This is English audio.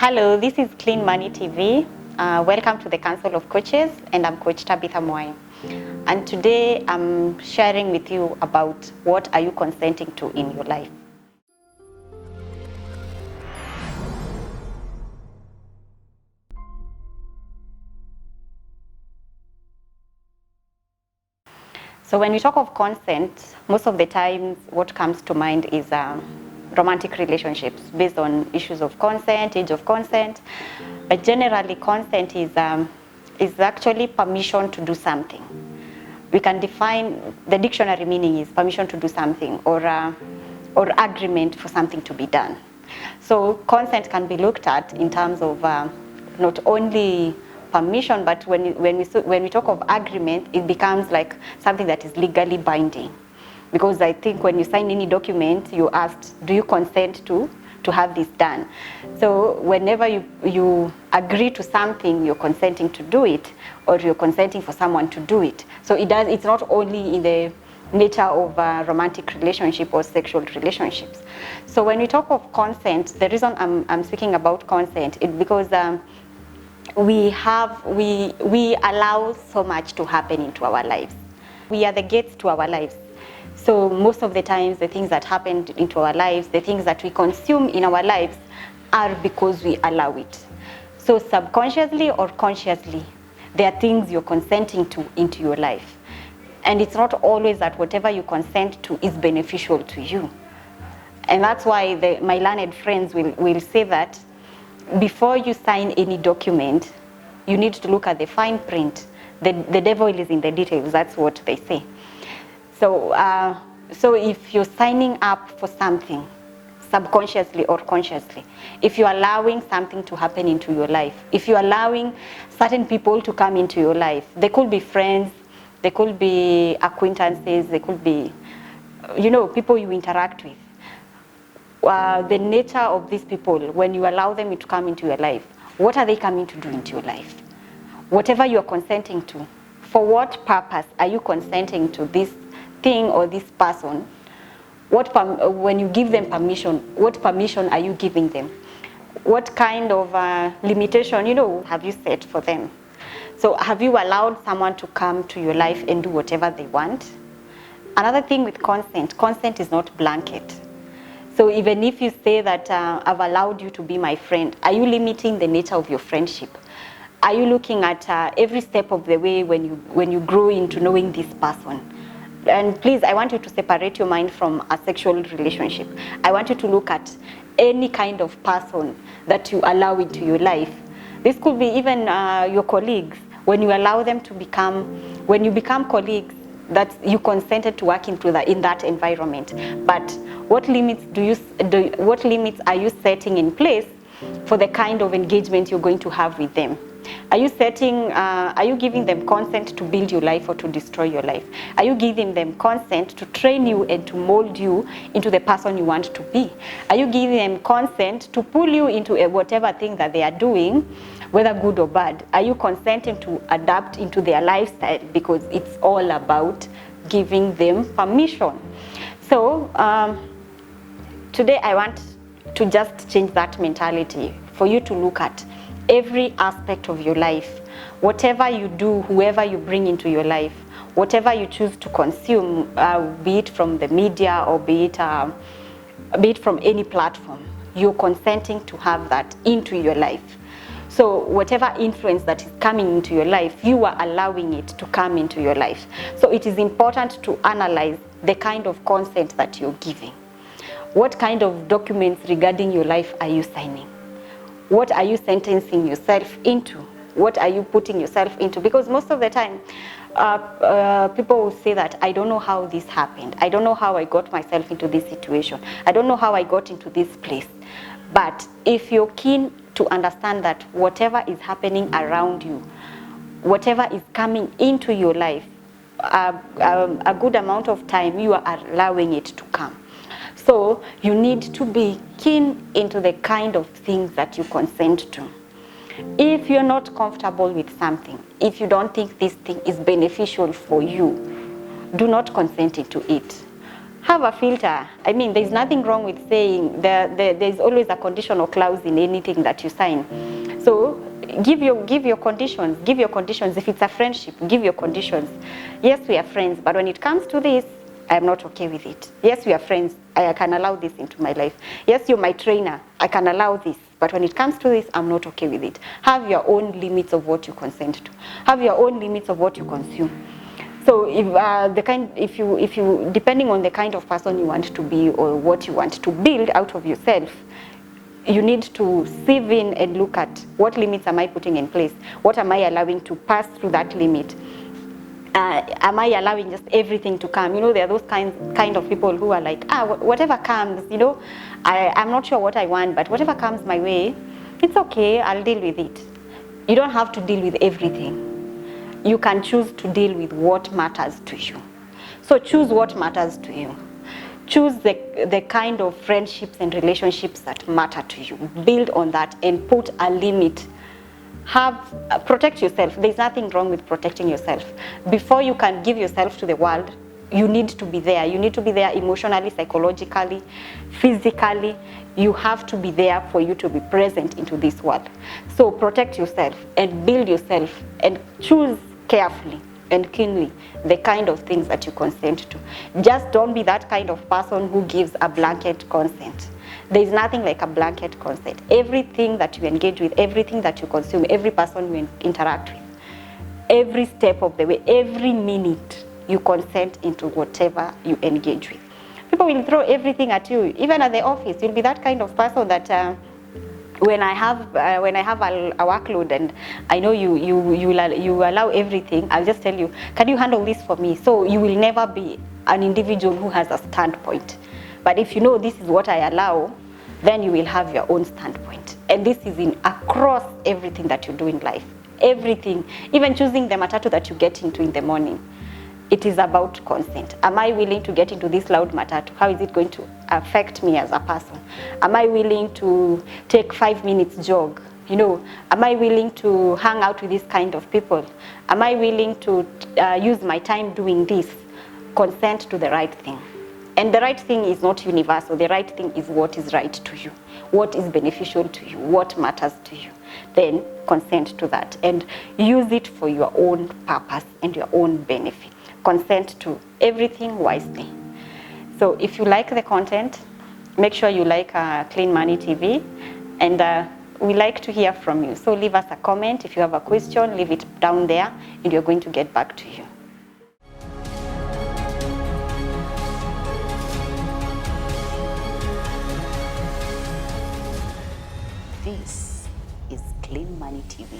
Hello, this is Clean Money TV. Welcome to the Council of Coaches, and I'm Coach Tabitha Mwai. And today I'm sharing with you about what are you consenting to in your life. So when we talk of consent, most of the time what comes to mind is romantic relationships based on issues of consent, age of consent. But generally, consent is actually permission to do something. We can define, the dictionary meaning is permission to do something, or agreement for something to be done. So consent can be looked at in terms of not only permission, but when we talk of agreement, it becomes like something that is legally binding. Because I think when you sign any document, you asked, do you consent to have this done? So whenever you agree to something, you're consenting to do it, or you're consenting for someone to do it. So it's not only in the nature of romantic relationship or sexual relationships. So when we talk of consent, the reason I'm speaking about consent is because we allow so much to happen into our lives. We are the gates to our lives. So most of the times, the things that happen into our lives, the things that we consume in our lives are because we allow it. So subconsciously or consciously, there are things you're consenting to into your life. And it's not always that whatever you consent to is beneficial to you. And that's why my learned friends will say that before you sign any document, you need to look at the fine print. The devil is in the details, that's what they say. So, so if you're signing up for something, subconsciously or consciously, if you're allowing something to happen into your life, if you're allowing certain people to come into your life, they could be friends, they could be acquaintances, they could be, people you interact with. The nature of these people, when you allow them to come into your life, what are they coming to do into your life? Whatever you're consenting to, for what purpose are you consenting to this thing or this person? When you give them permission, what permission are you giving them? What kind of limitation, have you set for them? So have you allowed someone to come to your life and do whatever they want? Another thing with consent is not blanket. So even if you say that I've allowed you to be my friend, are you limiting the nature of your friendship? Are you looking at every step of the way when you grow into knowing this person? And please, I want you to separate your mind from a sexual relationship. I want you to look at any kind of person that you allow into your life. This could be even your colleagues. When you allow them to when you become colleagues, that you consented to work in that environment. But what limits are you setting in place for the kind of engagement you're going to have with them? Are you giving them consent to build your life or to destroy your life? Are you giving them consent to train you and to mold you into the person you want to be? Are you giving them consent to pull you into whatever thing that they are doing, whether good or bad? Are you consenting to adapt into their lifestyle? Because it's all about giving them permission. So today I want to just change that mentality for you to look at every aspect of your life. Whatever you do, whoever you bring into your life, whatever you choose to consume, be it from the media or be it from any platform, you're consenting to have that into your life. So whatever influence that is coming into your life, you are allowing it to come into your life. So it is important to analyze the kind of consent that you're giving. What kind of documents regarding your life are you signing? What are you sentencing yourself into? What are you putting yourself into? Because most of the time, people will say that, I don't know how this happened. I don't know how I got myself into this situation. I don't know how I got into this place. But if you're keen to understand that whatever is happening around you, whatever is coming into your life, a good amount of time you are allowing it to come. So you need to be keen into the kind of things that you consent to. If you're not comfortable with something, if you don't think this thing is beneficial for you, do not consent to it. have a filter. I mean, there's nothing wrong with saying there's always a conditional clause in anything that you sign. So give your conditions. Give your conditions. If it's a friendship, give your conditions. Yes, we are friends, but when it comes to this, I'm not okay with it. Yes, we are friends. I can allow this into my life. Yes, you're my trainer. I can allow this. But when it comes to this, I'm not okay with it. Have your own limits of what you consent to. Have your own limits of what you consume. So if you depending on the kind of person you want to be or what you want to build out of yourself, you need to sieve in and look at what limits am I putting in place? What am I allowing to pass through that limit? Am I allowing just everything to come? You know, there are those kind of people who are like, whatever comes, you know, I'm not sure what I want, but whatever comes my way, it's okay, I'll deal with it. You don't have to deal with everything. You can choose to deal with what matters to you. So choose what matters to you. Choose the kind of friendships and relationships that matter to you. Build on that and put a limit. Protect yourself. There's nothing wrong with protecting yourself. Before you can give yourself to the world, you need to be there. You need to be there emotionally, psychologically, physically. You have to be there for you to be present into this world. So protect yourself and build yourself and choose carefully and keenly the kind of things that you consent to. Just don't be that kind of person who gives a blanket consent. There is nothing like a blanket consent. Everything that you engage with, everything that you consume, every person you interact with, every step of the way, every minute, you consent into whatever you engage with. People will throw everything at you. Even at the office, you'll be that kind of person that when I have a workload and I know you allow everything, I'll just tell you, can you handle this for me? So you will never be an individual who has a standpoint. But if you know this is what I allow, then you will have your own standpoint. And this is across everything that you do in life. Everything, even choosing the matatu that you get into in the morning. It is about consent. Am I willing to get into this loud matatu? How is it going to affect me as a person? Am I willing to take 5 minutes jog? You know, am I willing to hang out with this kind of people? Am I willing to use my time doing this? Consent to the right thing. And the right thing is not universal. The right thing is what is right to you, what is beneficial to you, what matters to you. Then consent to that and use it for your own purpose and your own benefit. Consent to everything wisely. So if you like the content, make sure you like Clean Money TV, and we like to hear from you. So leave us a comment. If you have a question, leave it down there and we're going to get back to you. This is Clean Money TV.